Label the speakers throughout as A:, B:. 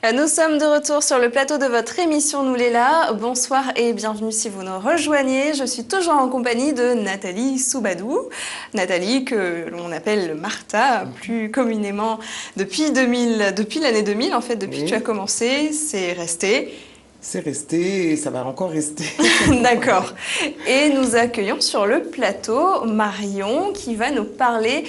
A: Nous sommes de retour sur le plateau de votre émission Nous les là. Bonsoir et bienvenue si vous nous rejoignez. Je suis toujours en compagnie de Nathalie Soubadou. Nathalie que l'on appelle Martha, plus communément depuis l'année 2000 en fait, depuis que tu as
B: Oui,
A: commencé, c'est resté.
B: c'est resté et ça va encore rester.
A: D'accord. Et nous accueillons sur le plateau Marion qui va nous parler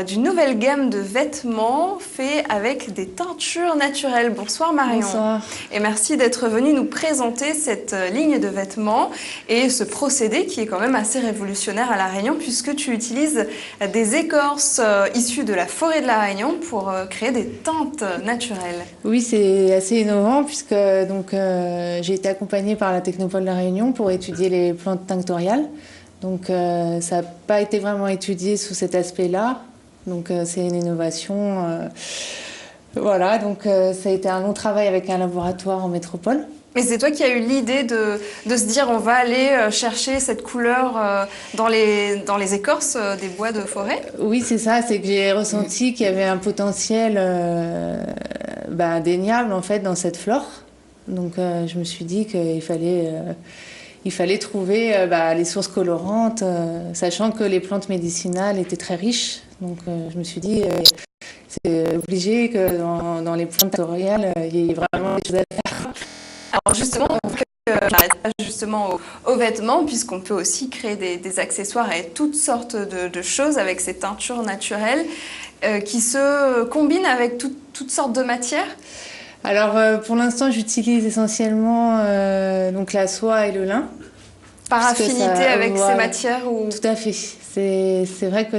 A: d'une nouvelle gamme de vêtements faits avec des teintures naturelles. Bonsoir Marion.
C: Bonsoir.
A: Et merci d'être venue nous présenter cette ligne de vêtements et ce procédé qui est quand même assez révolutionnaire à La Réunion puisque tu utilises des écorces issues de la forêt de La Réunion pour créer des teintes naturelles.
C: Oui, c'est assez innovant puisque j'ai été accompagnée par la Technopole de La Réunion pour étudier les plantes tinctoriales. Ça n'a pas été vraiment étudié sous cet aspect-là. C'est une innovation. Ça a été un long travail avec un laboratoire en métropole.
A: Mais c'est toi qui as eu l'idée de se dire on va aller chercher cette couleur dans les écorces des bois de forêt?
C: Oui, c'est ça. C'est que j'ai ressenti qu'il y avait un potentiel indéniable en fait dans cette flore. Je me suis dit qu'il fallait trouver les sources colorantes, sachant que les plantes médicinales étaient très riches. Je me suis dit c'est obligé que dans les plantes tinctoriales, il y ait vraiment des choses à faire.
A: Alors justement, on n'arrête pas justement aux vêtements, puisqu'on peut aussi créer des accessoires et toutes sortes de choses avec ces teintures naturelles qui se combinent avec toutes sortes de matières.
C: Alors pour l'instant, j'utilise essentiellement la soie et le lin.
A: Par affinité avec ces matières ou...
C: Tout à fait. C'est vrai que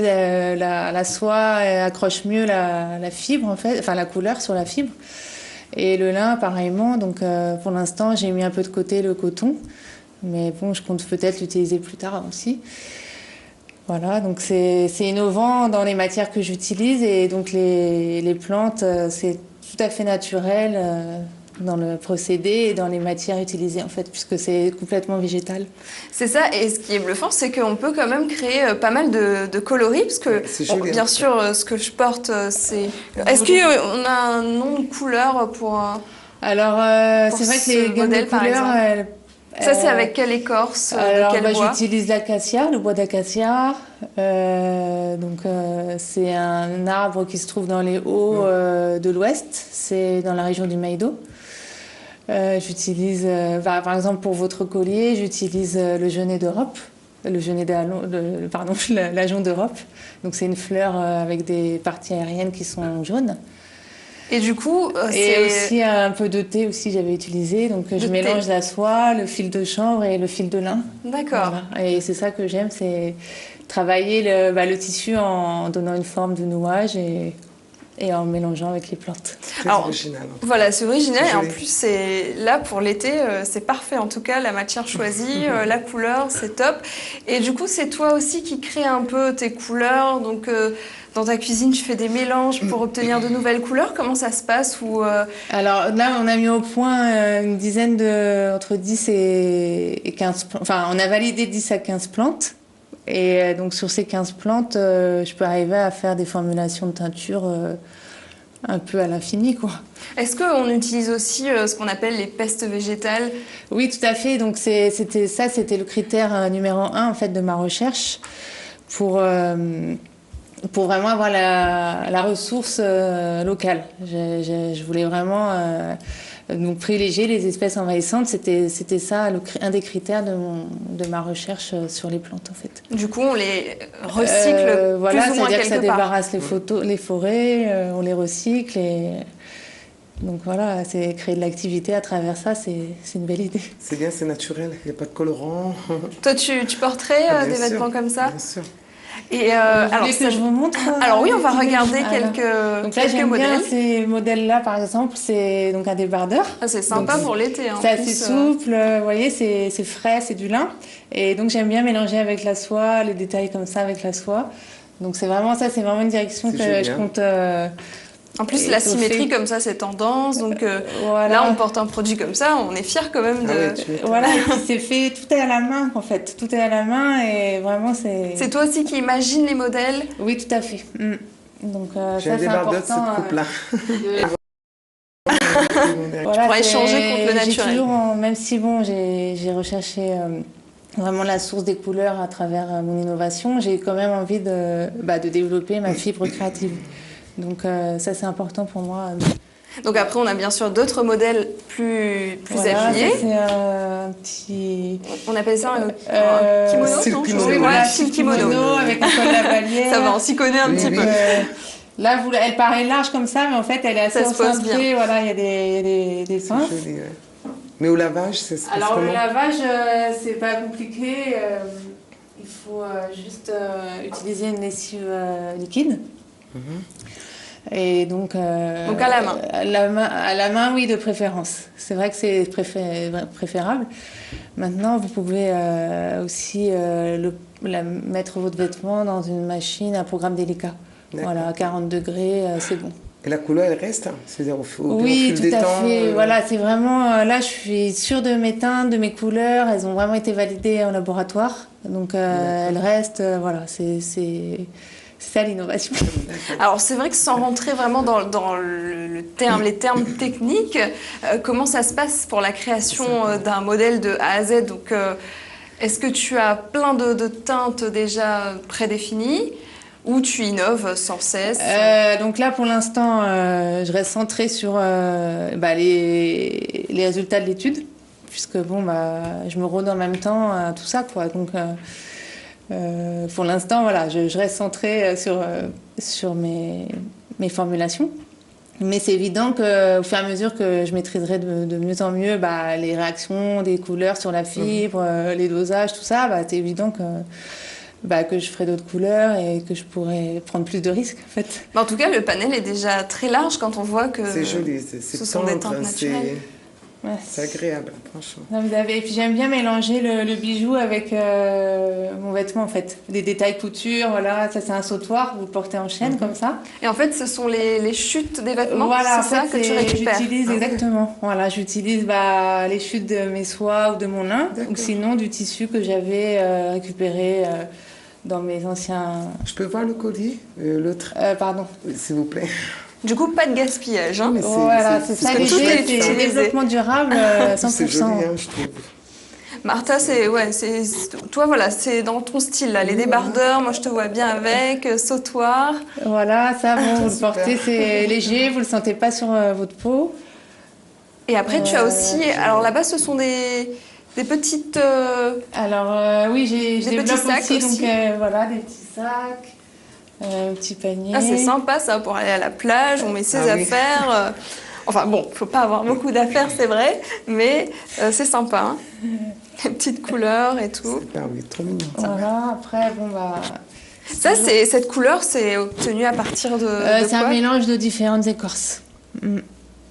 C: la soie accroche mieux la fibre, en fait, enfin la couleur sur la fibre. Et le lin, pareillement. Pour l'instant, j'ai mis un peu de côté le coton. Mais bon, je compte peut-être l'utiliser plus tard aussi. Voilà, donc c'est innovant dans les matières que j'utilise. Et donc les plantes, c'est tout à fait naturel dans le procédé et dans les matières utilisées, en fait, puisque c'est complètement végétal.
A: C'est ça, et ce qui est bluffant, c'est qu'on peut quand même créer pas mal de coloris, parce que, bien sûr, ce que je porte, c'est... Est-ce qu'on a un nom de couleur pour
C: c'est vrai que les gammes de couleurs...
A: Ça, c'est avec quelle écorce, de quel bois?
C: J'utilise l'acacia, le bois d'acacia. C'est un arbre qui se trouve dans les hauts de l'Ouest. C'est dans la région du Maïdo. J'utilise, par exemple, pour votre collier, j'utilise le genêt d'Europe. L'ajonc d'Europe. Donc, c'est une fleur avec des parties aériennes qui sont jaunes.
A: Et du coup,
C: et aussi un peu de thé aussi j'avais utilisé. Je mélange la soie, le fil de chanvre et le fil de lin.
A: D'accord.
C: Voilà. Et c'est ça que j'aime, c'est travailler le tissu en donnant une forme de nouage et en mélangeant avec les plantes.
B: Très original.
A: Voilà, c'est original. Et en plus, c'est là pour l'été, c'est parfait. En tout cas, la matière choisie, la couleur, c'est top. Et du coup, c'est toi aussi qui crée un peu tes couleurs. Dans ta cuisine, tu fais des mélanges pour obtenir de nouvelles couleurs. Comment ça se passe
C: Alors là, on a mis au point une dizaine entre 10 et 15 plantes. Enfin, on a validé 10 à 15 plantes. Et donc, sur ces 15 plantes, je peux arriver à faire des formulations de teinture un peu à l'infini, quoi.
A: Est-ce qu'on utilise aussi ce qu'on appelle les pestes végétales?
C: Oui, tout à fait. Donc, c'était le critère numéro 1, en fait, de ma recherche pour vraiment avoir la ressource locale. Je voulais vraiment donc privilégier les espèces envahissantes. C'était ça un des critères de ma recherche sur les plantes, en fait.
A: Du coup, on les recycle
C: voilà,
A: plus ou moins
C: c'est-à-dire que ça
A: quelque part.
C: débarrasse les forêts, on les recycle et... Donc voilà, c'est créer de l'activité à travers ça, c'est une belle idée.
B: C'est bien, c'est naturel, il n'y a pas de colorant.
A: Toi, tu porterais des vêtements comme ça?
B: Bien sûr.
A: Et
C: alors, que je vous montre.
A: Alors oui, on va regarder quelques modèles.
C: Bien ces modèles-là, par exemple, c'est donc un débardeur.
A: Ah, c'est sympa pour l'été.
C: C'est assez souple, vous voyez, c'est frais, c'est du lin. Et donc j'aime bien mélanger avec la soie, les détails comme ça avec la soie. Donc c'est vraiment une direction que je compte.
A: En plus, la symétrie comme ça, c'est tendance. Donc voilà. Là, on porte un produit comme ça, on est fiers quand même de...
C: Voilà, et puis c'est fait, tout est à la main en fait. Tout est à la main et vraiment c'est...
A: C'est toi aussi qui imagines les modèles?
C: Oui, tout à fait. Donc
B: j'ai un débardeur de cette coupe-là.
C: Voilà,
A: pourrais échanger contre le
C: j'ai
A: naturel.
C: toujours, même si bon, j'ai recherché vraiment la source des couleurs à travers mon innovation, j'ai quand même envie de développer ma fibre créative. Donc ça, c'est important pour moi.
A: Donc après, on a bien sûr d'autres modèles plus
C: Voilà,
A: habillés.
C: ça, c'est un petit...
A: On appelle ça un kimono,
B: style
A: non
B: kimono.
C: Oui,
A: Ouais,
C: voilà,
A: style
C: style kimono avec un col lavalière.
A: Ça va, on s'y connaît un petit peu.
C: Là, elle paraît large comme ça, mais en fait, elle est assez
A: Ça se pose bien.
C: centrée. Voilà, il y a des
B: C'est
C: pinces.
B: joli, ouais. Mais au lavage, c'est se passe
C: Alors, le
B: comment?
C: lavage, c'est pas compliqué. Il faut juste utiliser une lessive liquide. Et donc
A: à la main.
C: À la main, oui, de préférence. C'est vrai que c'est préférable. Maintenant, vous pouvez aussi mettre votre vêtement dans une machine à programme délicat.
B: D'accord.
C: Voilà, à 40 degrés, c'est bon.
B: Et la couleur, elle reste, hein? C'est-à-dire au
C: Oui,
B: fil des
C: tout à
B: temps,
C: fait. Voilà, c'est vraiment... là, je suis sûre de mes teintes, de mes couleurs. Elles ont vraiment été validées en laboratoire. Donc, elles restent... voilà, c'est ça l'innovation.
A: Alors c'est vrai que sans rentrer vraiment dans les termes techniques, comment ça se passe pour la création d'un modèle de A à Z? Donc est-ce que tu as plein de teintes déjà prédéfinies ou tu innoves sans cesse?
C: Donc là pour l'instant je reste centrée sur les résultats de l'étude, puisque bon je me rôde en même temps à tout ça quoi. Donc pour l'instant, voilà, je reste centrée sur mes formulations. Mais c'est évident qu'au fur et à mesure que je maîtriserai de mieux en mieux les réactions des couleurs sur la fibre, les dosages, tout ça, c'est évident que je ferai d'autres couleurs et que je pourrai prendre plus de risques, en fait.
A: En tout cas, le panel est déjà très large quand on voit que
B: c'est joli,
A: ce sont des teintes naturelles.
B: C'est agréable, franchement.
C: Non, et puis j'aime bien mélanger le bijou avec mon vêtement en fait. Des détails couture, voilà, ça c'est un sautoir, vous le portez en chaîne comme ça.
A: Et en fait, ce sont les chutes des vêtements,
C: Voilà,
A: c'est ça que tu récupères?
C: J'utilise exactement. Voilà, j'utilise les chutes de mes soies ou de mon lin, ou sinon du tissu que j'avais récupéré dans mes anciens...
B: Je peux voir le collier, l'autre?
C: Pardon.
B: S'il vous plaît.
A: Du coup, pas de gaspillage. Hein.
C: Voilà, c'est ça l'idée, c'est développement durable 100%.
B: C'est joli, hein, je trouve.
A: Martha, toi, voilà, c'est dans ton style, là. Les débardeurs, moi, je te vois bien avec, sautoir.
C: Voilà, ça, bon, vous le portez, c'est léger, vous le sentez pas sur votre peau.
A: Et après, tu as aussi, alors là-bas, ce sont des petites...
C: Alors, oui, je développe aussi,
A: aussi.
C: Donc voilà, des petits sacs. Un petit panier.
A: Ah, c'est sympa ça, pour aller à la plage, on met ses affaires. Enfin bon, faut pas avoir beaucoup d'affaires, c'est vrai, mais c'est sympa. Hein. Les petites couleurs et tout.
B: Oui, trop mignon.
C: Voilà, après, bon
A: Ça, cette couleur, c'est obtenu à partir de
C: c'est un mélange de différentes écorces.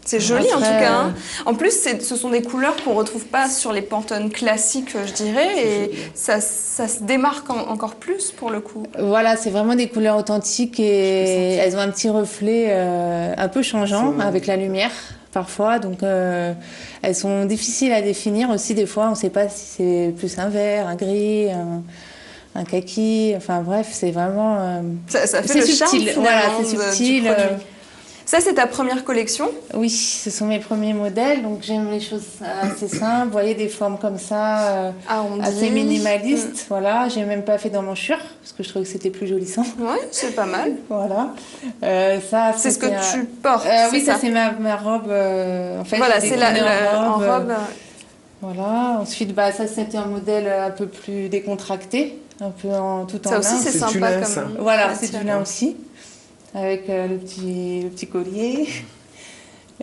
A: C'est joli en tout cas. Hein. En plus, ce sont des couleurs qu'on ne retrouve pas sur les Pantone classiques, je dirais, et ça se démarque encore plus pour le coup.
C: Voilà, c'est vraiment des couleurs authentiques et elles ont un petit reflet un peu changeant avec la lumière parfois. Donc elles sont difficiles à définir aussi des fois. On ne sait pas si c'est plus un vert, un gris, un kaki. Enfin bref, c'est vraiment...
A: ça fait le charme
C: subtil. Voilà, c'est subtil.
A: Du produit. Ça, c'est ta première collection?
C: Oui, ce sont mes premiers modèles, donc j'aime les choses assez simples. Vous voyez, des formes comme ça, assez minimalistes. Voilà, j'ai même pas fait d'emmanchure, parce que je trouvais que c'était plus jolissant.
A: Oui, c'est pas mal.
C: Voilà.
A: C'est ce que tu portes.
C: Oui, ça c'est ma robe. En fait,
A: voilà, c'est en robe.
C: Voilà, ensuite, ça c'était un modèle un peu plus décontracté, un peu tout en lin.
A: Ça aussi, c'est sympa comme...
C: Voilà, c'est du lin aussi. Avec le petit collier.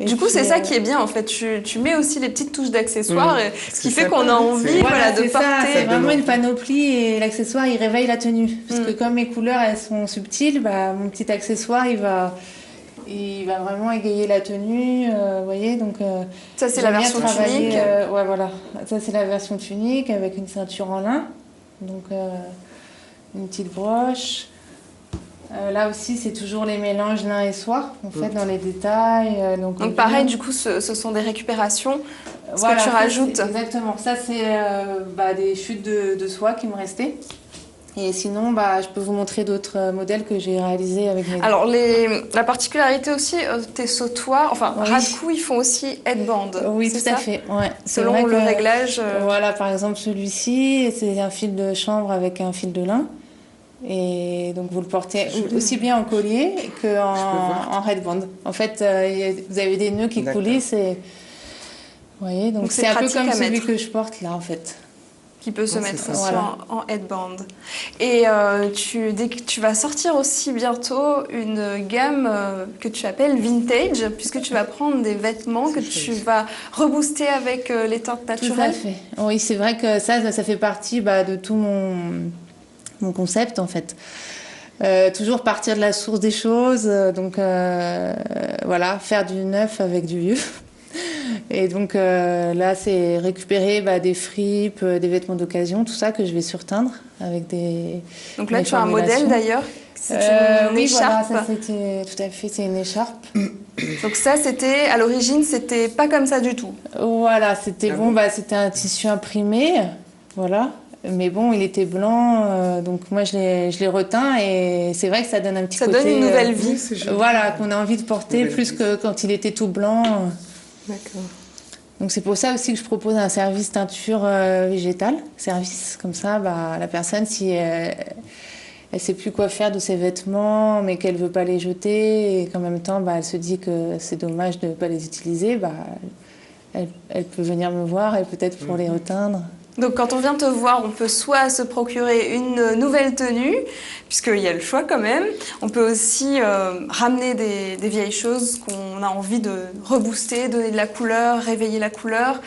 A: Du coup, c'est ça qui est bien en fait. Tu mets aussi les petites touches d'accessoires, ce qui fait qu'on a envie de porter.
C: C'est vraiment une panoplie et l'accessoire il réveille la tenue. Parce que comme mes couleurs elles sont subtiles, mon petit accessoire il va vraiment égayer la tenue. Vous voyez, donc.
A: Ça c'est la version tunique.
C: Ouais, voilà. Ça c'est la version tunique avec une ceinture en lin. Donc une petite broche. Là aussi, c'est toujours les mélanges lin et soie, en fait, dans les détails.
A: Donc pareil, du coup, ce sont des récupérations, que tu rajoutes.
C: Exactement. Ça, c'est des chutes de soie qui me restaient. Et sinon, je peux vous montrer d'autres modèles que j'ai réalisés avec mes...
A: Alors, la particularité aussi, tes sautoirs, enfin,
C: Oui.
A: Radcou, ils font aussi headband.
C: Oui,
A: c'est
C: tout à
A: ça
C: fait. Ouais.
A: Selon le réglage.
C: Voilà, par exemple, celui-ci, c'est un fil de chanvre avec un fil de lin. Et donc, vous le portez aussi bien en collier qu'en headband. En fait, vous avez des nœuds qui coulissent et... Vous voyez, donc c'est un peu comme celui que je porte là, en fait.
A: Qui peut se mettre aussi en headband. Et tu vas sortir aussi bientôt une gamme que tu appelles vintage, puisque tu vas prendre des vêtements que tu vas rebooster avec les teintes naturelles.
C: Tout à fait. Oui, c'est vrai que ça fait partie de tout mon concept, en fait. Toujours partir de la source des choses, donc voilà, faire du neuf avec du vieux. Et donc là, c'est récupérer des fripes, des vêtements d'occasion, tout ça que je vais surteindre avec des...
A: Donc là, tu as un modèle d'ailleurs, c'est une écharpe.
C: Voilà, ça c'était tout à fait, c'est une écharpe.
A: Donc ça, c'était, à l'origine, c'était pas comme ça du tout.
C: Voilà, c'était c'était un tissu imprimé, voilà. Mais bon, il était blanc, donc moi je l'ai reteint et c'est vrai que ça donne un petit côté...
A: Ça donne une nouvelle vie.
C: Voilà, qu'on a envie de porter plus que quand il était tout blanc.
B: D'accord.
C: Donc c'est pour ça aussi que je propose un service teinture végétale. Service comme ça, la personne, si elle sait plus quoi faire de ses vêtements, mais qu'elle veut pas les jeter et qu'en même temps, elle se dit que c'est dommage de ne pas les utiliser, elle peut venir me voir et peut-être pour les reteindre.
A: Donc quand on vient te voir, on peut soit se procurer une nouvelle tenue, puisqu'il y a le choix quand même. On peut aussi ramener des vieilles choses qu'on a envie de rebooster, donner de la couleur, réveiller la couleur.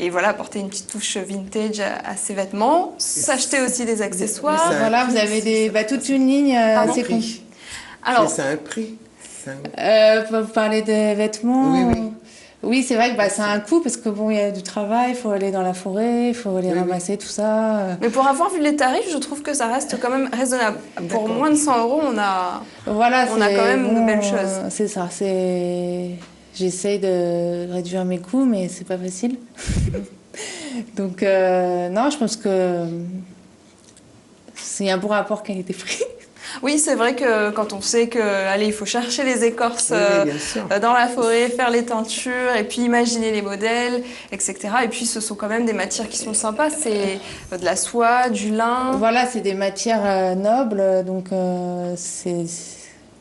A: Et voilà, apporter une petite touche vintage à ses vêtements. S'acheter aussi des accessoires.
C: Voilà, vous avez toute une ligne.
B: C'est prix. Alors, c'est un prix.
C: Vous parlez des vêtements.
B: Oui.
C: Oui, c'est vrai que ça a un coût parce que il y a du travail, il faut aller dans la forêt, il faut aller ramasser tout ça.
A: Mais pour avoir vu les tarifs, je trouve que ça reste quand même raisonnable. Pour moins de 100 €, on a quand même de belles choses.
C: C'est ça, j'essaye de réduire mes coûts, mais c'est pas facile. Donc non, je pense que c'est un bon rapport qualité-prix.
A: Oui, c'est vrai que quand on sait il faut chercher les écorces dans la forêt, faire les teintures et puis imaginer les modèles, etc. Et puis ce sont quand même des matières qui sont sympas. C'est de la soie, du lin.
C: Voilà, c'est des matières nobles, donc elles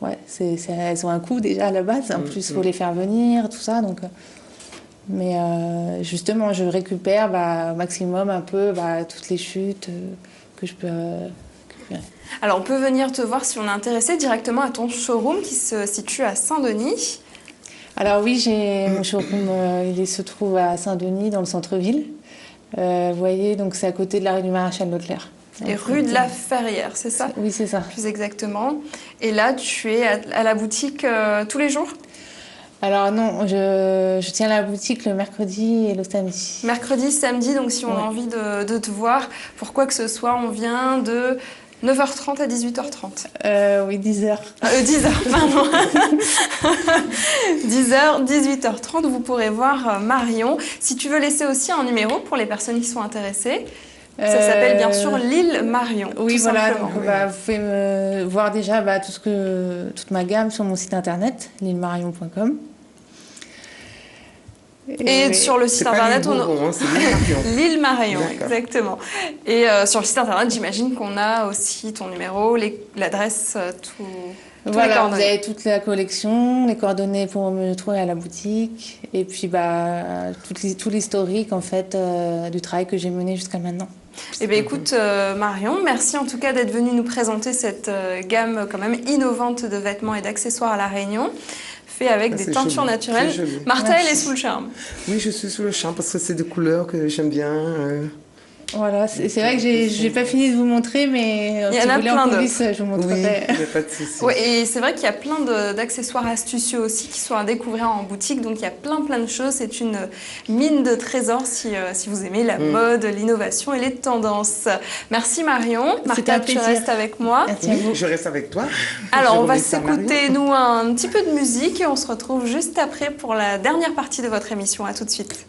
C: ont un coût déjà à la base. En plus, il faut les faire venir, tout ça. Donc, mais justement, je récupère au maximum un peu toutes les chutes que je peux récupérer.
A: Alors, on peut venir te voir si on est intéressé directement à ton showroom qui se situe à Saint-Denis.
C: Alors oui, j'ai mon showroom, il se trouve à Saint-Denis, dans le centre-ville. Vous voyez, donc c'est à côté de la rue du Maréchal Leclerc.
A: Et rue de la Ferrière, c'est ça?
C: Oui, c'est ça.
A: Plus exactement. Et là, tu es à la boutique tous les jours?
C: Alors non, je tiens la boutique le mercredi et le samedi.
A: Mercredi, samedi, donc si on a envie de te voir, pour quoi que ce soit, on vient de 9h30 à 18h30.
C: Oui, 10h.
A: 10h, pardon. 10h, 18h30, vous pourrez voir Marion. Si tu veux laisser aussi un numéro pour les personnes qui sont intéressées, ça s'appelle bien sûr l'île Marion.
C: Oui, voilà.
A: Simplement.
C: Donc, vous pouvez me voir déjà toute ma gamme sur mon site internet, l'îlemarion.com.
A: Et sur le site internet,
B: c'est l'île Marion.
A: L'île Marion, exactement. Et sur le site internet, j'imagine qu'on a aussi ton numéro, l'adresse, tout.
C: Voilà, vous avez toute la collection, les coordonnées pour me trouver à la boutique, et puis tout l'historique en fait du travail que j'ai mené jusqu'à maintenant.
A: Eh bien, écoute, Marion, merci en tout cas d'être venue nous présenter cette gamme quand même innovante de vêtements et d'accessoires à La Réunion, fait avec des teintures naturelles. Martha, elle est sous le charme.
B: Oui, je suis sous le charme parce que c'est des couleurs que j'aime bien.
C: Voilà, c'est vrai que j'ai pas fini de vous montrer, mais
A: il y en a plein d'autres.
C: Je vous montrerai.
B: Oui, il n'y a pas de souci.
A: Ouais, et c'est vrai qu'il y a plein d'accessoires astucieux aussi qui sont à découvrir en boutique. Donc il y a plein de choses. C'est une mine de trésors si vous aimez la mode, l'innovation et les tendances. Merci Marion. Martha, tu restes avec moi.
C: Merci à vous.
B: Oui, je reste avec toi.
A: Alors on va s'écouter nous un petit peu de musique et on se retrouve juste après pour la dernière partie de votre émission. À tout de suite.